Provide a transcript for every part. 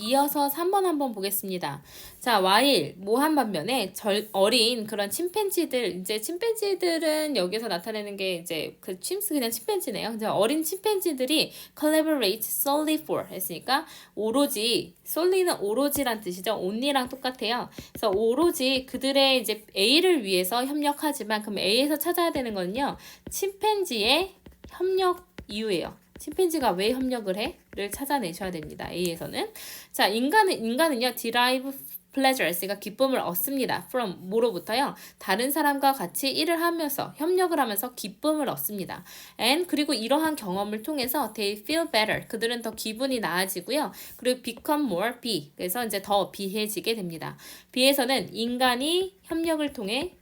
이어서 3번 한번 보겠습니다. 자, while 모한 반면에 어린 그런 침팬지들, 이제 침팬지들은 여기서 나타내는 게 이제 그 chimps 그냥 침팬지네요. 이제 어린 침팬지들이 collaborate solely for 했으니까 오로지 solely는 오로지란 뜻이죠. only랑 똑같아요. 그래서 오로지 그들의 이제 A를 위해서 협력하지만 그럼 A에서 찾아야 되는 거는요. 침팬지의 협력 이유예요. 침팬지가 왜 협력을 해? 를 찾아내셔야 됩니다. A에서는. 자, 인간은요, derive pleasure, 그러니까 기쁨을 얻습니다. from, 뭐로부터요? 다른 사람과 같이 일을 하면서, 협력을 하면서 기쁨을 얻습니다. and, 그리고 이러한 경험을 통해서 they feel better, 그들은 더 기분이 나아지고요. 그리고 become more be, 그래서 이제 더 비해지게 됩니다. B에서는 인간이 협력을 통해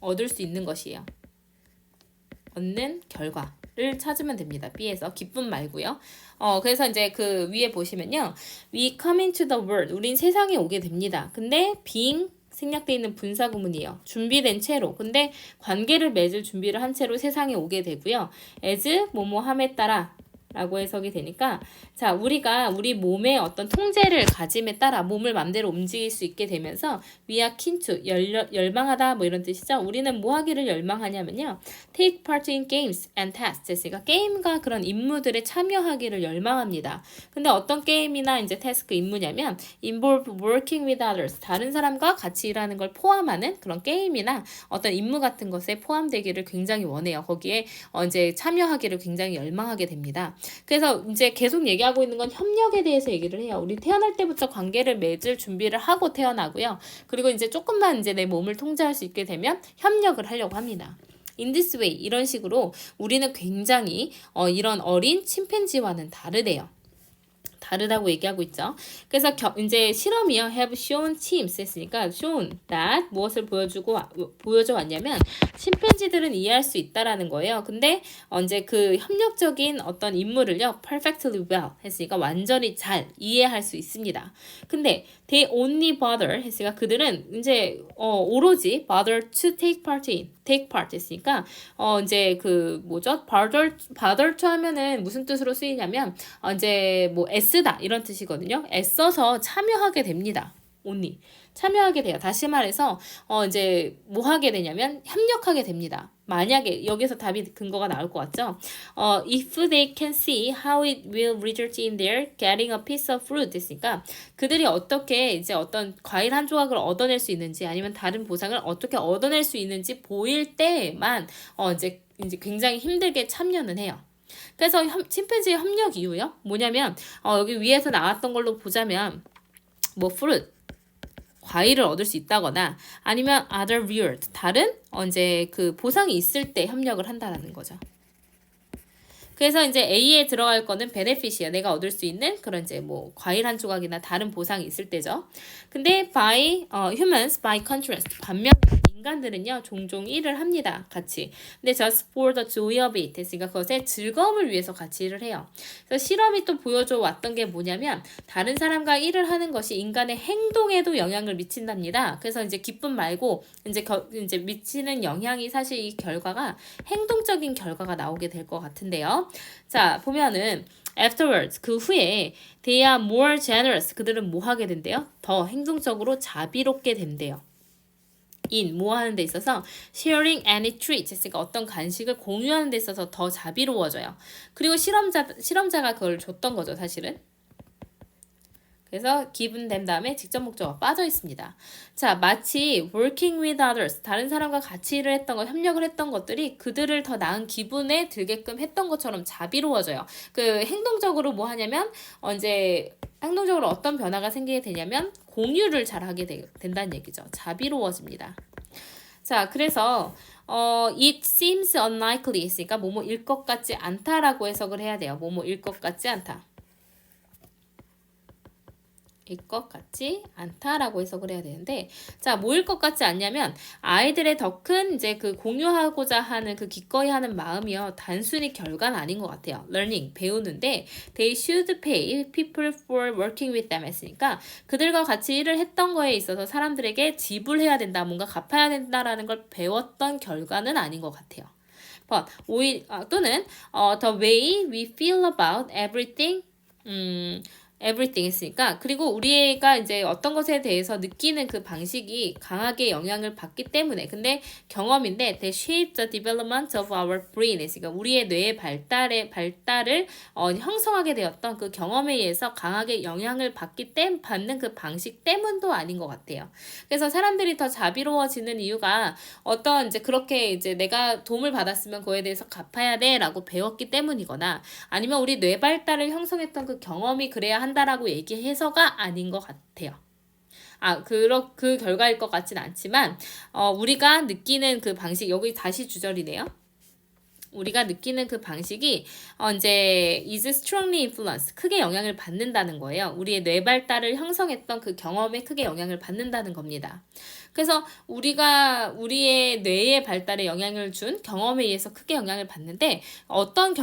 얻을 수 있는 것이에요. 얻는 결과를 찾으면 됩니다. B에서 기쁨 말고요. 그래서 이제 그 위에 보시면요. We come into the world. 우린 세상에 오게 됩니다. 근데 being 생략되어 있는 분사 구문이에요. 준비된 채로. 근데 관계를 맺을 준비를 한 채로 세상에 오게 되고요. as 뭐뭐함에 따라 라고 해석이 되니까 자 우리가 우리 몸의 어떤 통제를 가짐에 따라 몸을 맘대로 움직일 수 있게 되면서 we are keen to 열망하다 뭐 이런 뜻이죠. 우리는 뭐 하기를 열망하냐면요. take part in games and tasks. 그러니까 게임과 그런 임무들에 참여하기를 열망합니다. 근데 어떤 게임이나 이제 태스크 임무냐면 involve working with others. 다른 사람과 같이 일하는 걸 포함하는 그런 게임이나 어떤 임무 같은 것에 포함되기를 굉장히 원해요. 거기에 이제 참여하기를 굉장히 열망하게 됩니다. 그래서 이제 계속 얘기하고 있는 건 협력에 대해서 얘기를 해요. 우리 태어날 때부터 관계를 맺을 준비를 하고 태어나고요. 그리고 이제 조금만 이제 내 몸을 통제할 수 있게 되면 협력을 하려고 합니다. In this way, 이런 식으로 우리는 굉장히 이런 어린 침팬지와는 다르대요. 다르다고 얘기하고 있죠. 그래서 이제 실험이요. have shown chimps 했으니까 shown that 무엇을 보여줘 왔냐면 침팬지들은 이해할 수 있다라는 거예요. 근데 이제 그 협력적인 어떤 임무를요. perfectly well 했으니까 완전히 잘 이해할 수 있습니다. 근데 they only bother 했으니까 그들은 이제 오로지 bother to take part 했으니까 이제 그 뭐죠? bother to 하면은 무슨 뜻으로 쓰이냐면 이제 뭐 애쓰다 이런 뜻이거든요. 애써서 참여하게 됩니다. only 참여하게 돼요. 다시 말해서 이제 뭐 하게 되냐면 협력하게 됩니다. 만약에 여기서 답이 근거가 나올 것 같죠? If they can see how it will result in their getting a piece of fruit 됐으니까 그들이 어떻게 이제 어떤 과일 한 조각을 얻어낼 수 있는지 아니면 다른 보상을 어떻게 얻어낼 수 있는지 보일 때만 이제 굉장히 힘들게 참여는 해요. 그래서 침팬지의 협력 이유요? 뭐냐면 여기 위에서 나왔던 걸로 보자면 뭐 fruit 과일을 얻을 수 있다거나 아니면 other reward 다른 이제 그 보상이 있을 때 협력을 한다라는 거죠. 그래서 이제 A에 들어갈 거는 benefit이야. 내가 얻을 수 있는 그런 이제 뭐 과일 한 조각이나 다른 보상이 있을 때죠. 근데 humans by contrast 반면에 인간들은요 종종 일을 합니다. 같이. 근데 just for the joy of it 했으니까 그것의 즐거움을 위해서 같이 일을 해요. 그래서 실험이 또 보여줘 왔던 게 뭐냐면 다른 사람과 일을 하는 것이 인간의 행동에도 영향을 미친답니다. 그래서 이제 기쁨 말고 이제 미치는 영향이 사실 이 결과가 행동적인 결과가 나오게 될 것 같은데요. 자 보면은 afterwards 그 후에 they are more generous 그들은 뭐 하게 된대요? 더 행동적으로 자비롭게 된대요. 뭐 하는 데 있어서 sharing any treat 했으니까 어떤 간식을 공유하는 데 있어서 더 자비로워져요. 그리고 실험자가 그걸 줬던 거죠, 사실은. 그래서 given 된 다음에 직접 목적어가 빠져 있습니다. 자, 마치 working with others, 다른 사람과 같이 일을 했던 것, 협력을 했던 것들이 그들을 더 나은 기분에 들게끔 했던 것처럼 자비로워져요. 그 행동적으로 뭐 하냐면 이제 행동적으로 어떤 변화가 생기게 되냐면 공유를 잘하게 된다는 얘기죠. 자비로워집니다. 자, 그래서 it seems unlikely 했으니까 뭐뭐일 것 같지 않다라고 해석을 해야 돼요. 뭐뭐일 것 같지 않다. 일 것 같지 않다라고 해석을 해야 되는데 자 뭐일 것 같지 않냐면 아이들의 더 큰 이제 그 공유하고자 하는 그 기꺼이 하는 마음이요 단순히 결과는 아닌 것 같아요. learning 배우는데 they should pay people for working with them 했으니까 그들과 같이 일을 했던 거에 있어서 사람들에게 지불해야 된다 뭔가 갚아야 된다라는 걸 배웠던 결과는 아닌 것 같아요. 또는 the way we feel about everything everything 했으니까 그리고 우리가 이제 어떤 것에 대해서 느끼는 그 방식이 강하게 영향을 받기 때문에 근데 경험인데 they shape the development of our brain 그러니까 우리의 뇌의 발달을 형성하게 되었던 그 경험에 의해서 강하게 영향을 받는 그 방식 때문도 아닌 것 같아요. 그래서 사람들이 더 자비로워지는 이유가 어떤 이제 그렇게 이제 내가 도움을 받았으면 그거에 대해서 갚아야 돼라고 배웠기 때문이거나 아니면 우리 뇌 발달을 형성했던 그 경험이 그래야 한다라고 얘기해서가 아닌 것 같아요. 그 결과일 것 같진 않지만, 우리가 느끼는 그 방식, 여기 다시 주절이네요. 우리가 느끼는 그 방식이 이제 is strongly influenced 크게 영향을 받는다는 거예요. 우리의 뇌 발달을 형성했던 그 경험에 크게 영향을 받는다는 겁니다. 그래서 우리가 우리의 뇌의 발달에 영향을 준 경험에 의해서 크게 영향을 받는데 어떤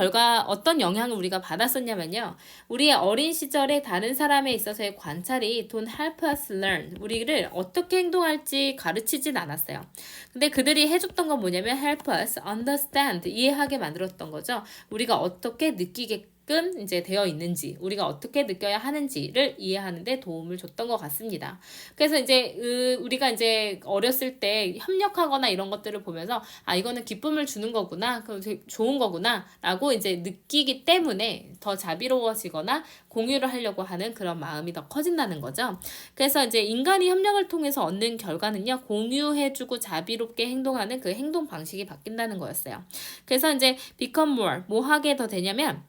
영향을 우리가 받았었냐면요. 우리의 어린 시절에 다른 사람에 있어서의 관찰이 don't help us learn. 우리를 어떻게 행동할지 가르치진 않았어요. 근데 그들이 해줬던 건 뭐냐면 help us understand. 이해하게 만들었던 거죠. 우리가 어떻게 느끼게끔 이제 되어 있는지, 우리가 어떻게 느껴야 하는지를 이해하는데 도움을 줬던 것 같습니다. 그래서 이제 우리가 이제 어렸을 때 협력하거나 이런 것들을 보면서 이거는 기쁨을 주는 거구나, 좋은 거구나라고 이제 느끼기 때문에 더 자비로워지거나 공유를 하려고 하는 그런 마음이 더 커진다는 거죠. 그래서 이제 인간이 협력을 통해서 얻는 결과는요, 공유해주고 자비롭게 행동하는 그 행동 방식이 바뀐다는 거였어요. 그래서 이제 become more, 뭐 하게 더 되냐면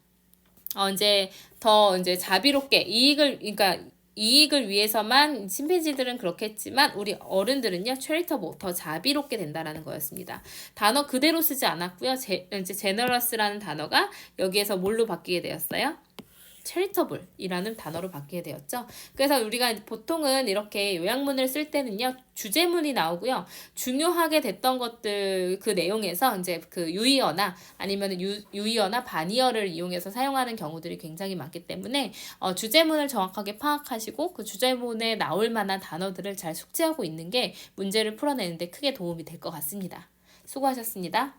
이제 더 이제 자비롭게 이익을 위해서만 침팬지들은 그렇겠지만 우리 어른들은요 charitable 더 자비롭게 된다라는 거였습니다. 단어 그대로 쓰지 않았고요. 이제 generous라는 단어가 여기에서 뭘로 바뀌게 되었어요? charitable이라는 단어로 바뀌게 되었죠. 그래서 우리가 보통은 이렇게 요약문을 쓸 때는요, 주제문이 나오고요. 중요하게 됐던 것들 그 내용에서 이제 그 유의어나 아니면 유의어나 반의어를 이용해서 사용하는 경우들이 굉장히 많기 때문에 주제문을 정확하게 파악하시고 그 주제문에 나올 만한 단어들을 잘 숙지하고 있는 게 문제를 풀어내는데 크게 도움이 될 것 같습니다. 수고하셨습니다.